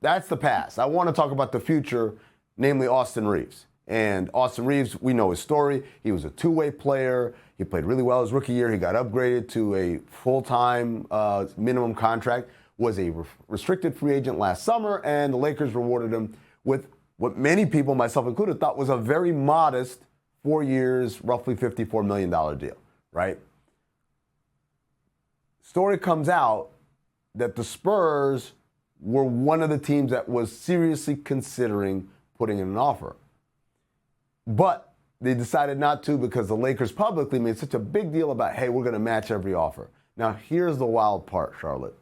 That's the past. I want to talk about the future, namely Austin Reaves. And Austin Reaves, we know his story. He was a two-way player. He played really well his rookie year. He got upgraded to a full-time minimum contract, was a restricted free agent last summer, and the Lakers rewarded him with what many people, myself included, thought was a very modest 4 years, roughly $54 million deal, right? Story comes out that the Spurs were one of the teams that was seriously considering putting in an offer. But they decided not to because the Lakers publicly made such a big deal about, hey, we're going to match every offer. Now, here's the wild part, Charlotte.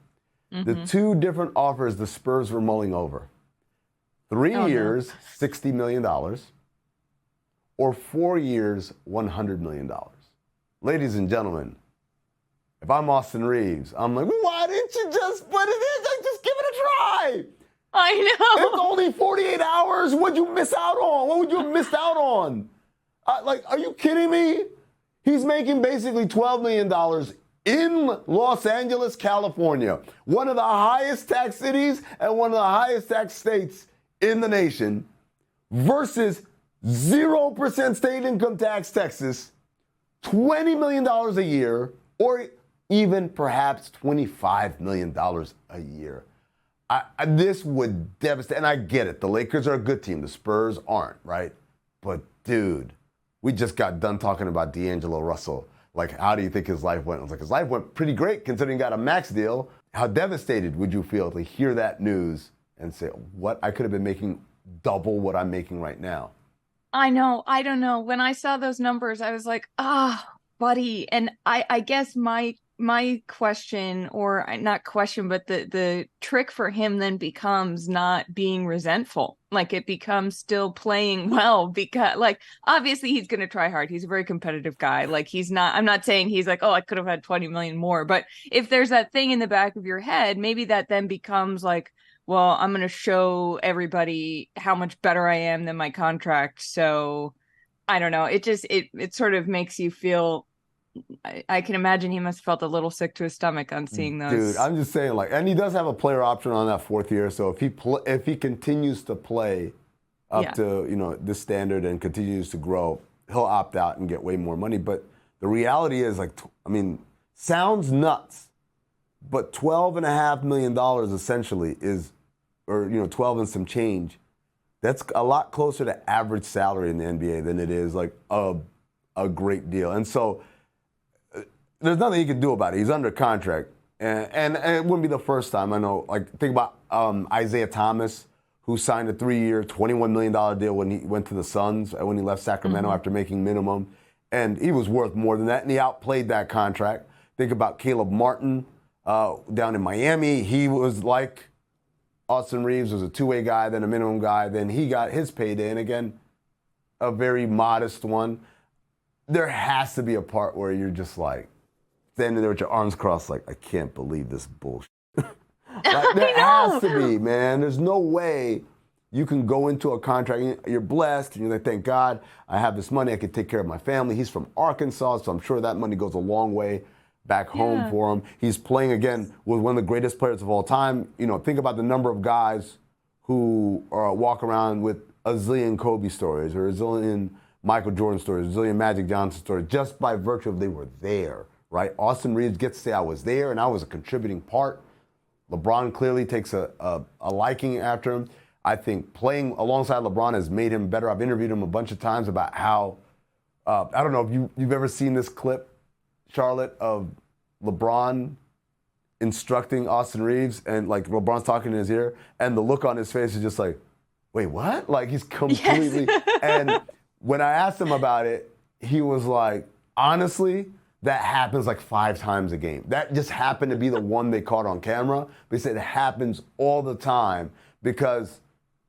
The two different offers the Spurs were mulling over. 3 years, $60 million, or 4 years, $100 million. Ladies and gentlemen, if I'm Austin Reaves, I'm like, why didn't you just put it in? Just give it a try. I know. It's only 48 hours. What'd you miss out on? What would you have missed out on? Are you kidding me? He's making basically $12 million in Los Angeles, California, one of the highest tax cities and one of the highest tax states in the nation, versus 0% state income tax Texas, $20 million a year, or even perhaps $25 million a year. This would devastate, and I get it. The Lakers are a good team. The Spurs aren't, right? But, dude, we just got done talking about D'Angelo Russell. Like, how do you think his life went? I was like, his life went pretty great considering he got a max deal. How devastated would you feel to hear that news and say, what? I could have been making double what I'm making right now. I know. I don't know. When I saw those numbers, I was like, buddy. And I guess my question, or not question, but the trick for him then becomes not being resentful. Like, it becomes still playing well, because, like, obviously he's going to try hard. He's a very competitive guy. Like, I'm not saying he's like, oh, I could have had 20 million more. But if there's that thing in the back of your head, maybe that then becomes like, well, I'm going to show everybody how much better I am than my contract. So I don't know. It sort of makes you feel, I can imagine he must have felt a little sick to his stomach on seeing those. Dude, I'm just saying, like, and he does have a player option on that fourth year. So if he continues to play up to this standard and continues to grow, he'll opt out and get way more money. But the reality is, like, sounds nuts, but $12.5 million essentially is, or 12 and some change. That's a lot closer to average salary in the NBA than it is like a great deal. And so there's nothing he can do about it. He's under contract. And it wouldn't be the first time. I know, like, think about Isaiah Thomas, who signed a 3-year, $21 million deal when he went to the Suns, when he left Sacramento after making minimum. And he was worth more than that, and he outplayed that contract. Think about Caleb Martin down in Miami. He was like Austin Reaves, was a two-way guy, then a minimum guy. Then he got his payday, and again, a very modest one. There has to be a part where you're just like, standing there with your arms crossed, like, I can't believe this bullshit. Like, there has to be, man. There's no way you can go into a contract. You're blessed, and you're like, thank God I have this money. I can take care of my family. He's from Arkansas, so I'm sure that money goes a long way back home for him. He's playing, again, with one of the greatest players of all time. Think about the number of guys who walk around with a zillion Kobe stories, or a zillion Michael Jordan stories, a zillion Magic Johnson stories, just by virtue of they were there. Right? Austin Reaves gets to say, I was there and I was a contributing part. LeBron clearly takes a liking after him. I think playing alongside LeBron has made him better. I've interviewed him a bunch of times about how, I don't know if you've ever seen this clip, Charlotte, of LeBron instructing Austin Reaves, and like LeBron's talking in his ear, and the look on his face is just like, wait, what? Like, he's completely, and when I asked him about it, he was like, honestly, that happens like 5 times a game. That just happened to be the one they caught on camera. They said it happens all the time because,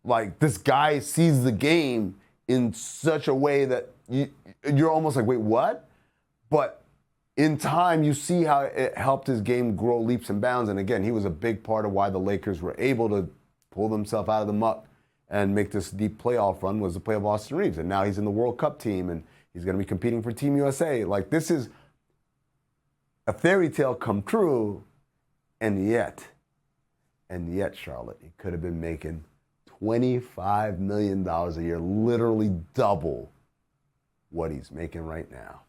like, this guy sees the game in such a way that you're almost like, wait, what? But in time, you see how it helped his game grow leaps and bounds. And again, he was a big part of why the Lakers were able to pull themselves out of the muck and make this deep playoff run, was the play of Austin Reaves. And now he's in the World Cup team, and he's going to be competing for Team USA. Like, this is a fairy tale come true, and yet And yet, Charlotte, he could have been making $25 million a year, literally double what he's making right now.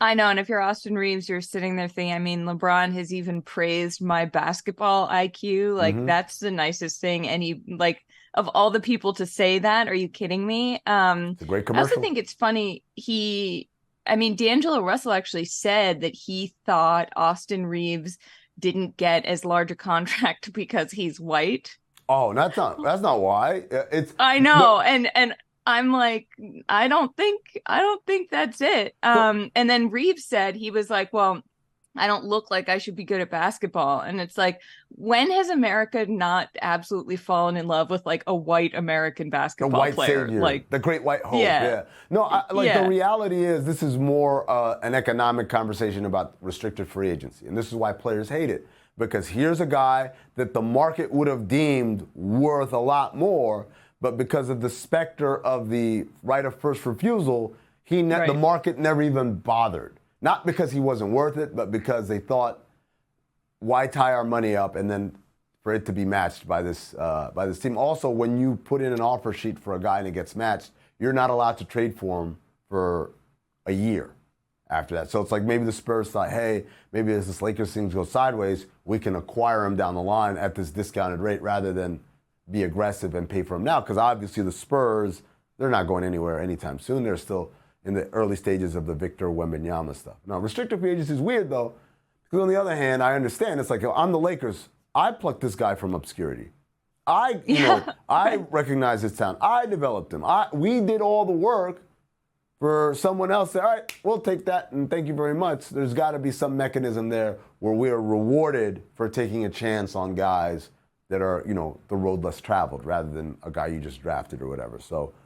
I know, and if you're Austin Reaves, you're sitting there thinking, I mean, LeBron has even praised my basketball IQ. Like, that's the nicest thing. And he, like, of all the people to say that, are you kidding me? It's a great commercial. I also think it's funny. D'Angelo Russell actually said that he thought Austin Reaves didn't get as large a contract because he's white. Oh, that's not why. I know, and I'm like, I don't think that's it. And then Reeves said, he was like, well, I don't look like I should be good at basketball. And it's like, when has America not absolutely fallen in love with like a white American basketball the white player? Savior, like the great white hope. Yeah. No, the reality is this is more an economic conversation about restricted free agency. And this is why players hate it. Because here's a guy that the market would have deemed worth a lot more, but because of the specter of the right of first refusal, the market never even bothered. Not because he wasn't worth it, but because they thought, why tie our money up and then for it to be matched by this team. Also, when you put in an offer sheet for a guy and it gets matched, you're not allowed to trade for him for a year after that. So it's like maybe the Spurs thought, hey, maybe as this Lakers things go sideways, we can acquire him down the line at this discounted rate rather than be aggressive and pay for him now. Because obviously the Spurs, they're not going anywhere anytime soon. They're still in the early stages of the Victor Wembanyama stuff. Now, restricted free agency is weird, though, because on the other hand, I understand. It's like, I'm the Lakers. I plucked this guy from obscurity. I recognize his talent. I developed him. We did all the work for someone else. All right, we'll take that, and thank you very much. There's got to be some mechanism there where we are rewarded for taking a chance on guys that are, the road less traveled rather than a guy you just drafted or whatever. So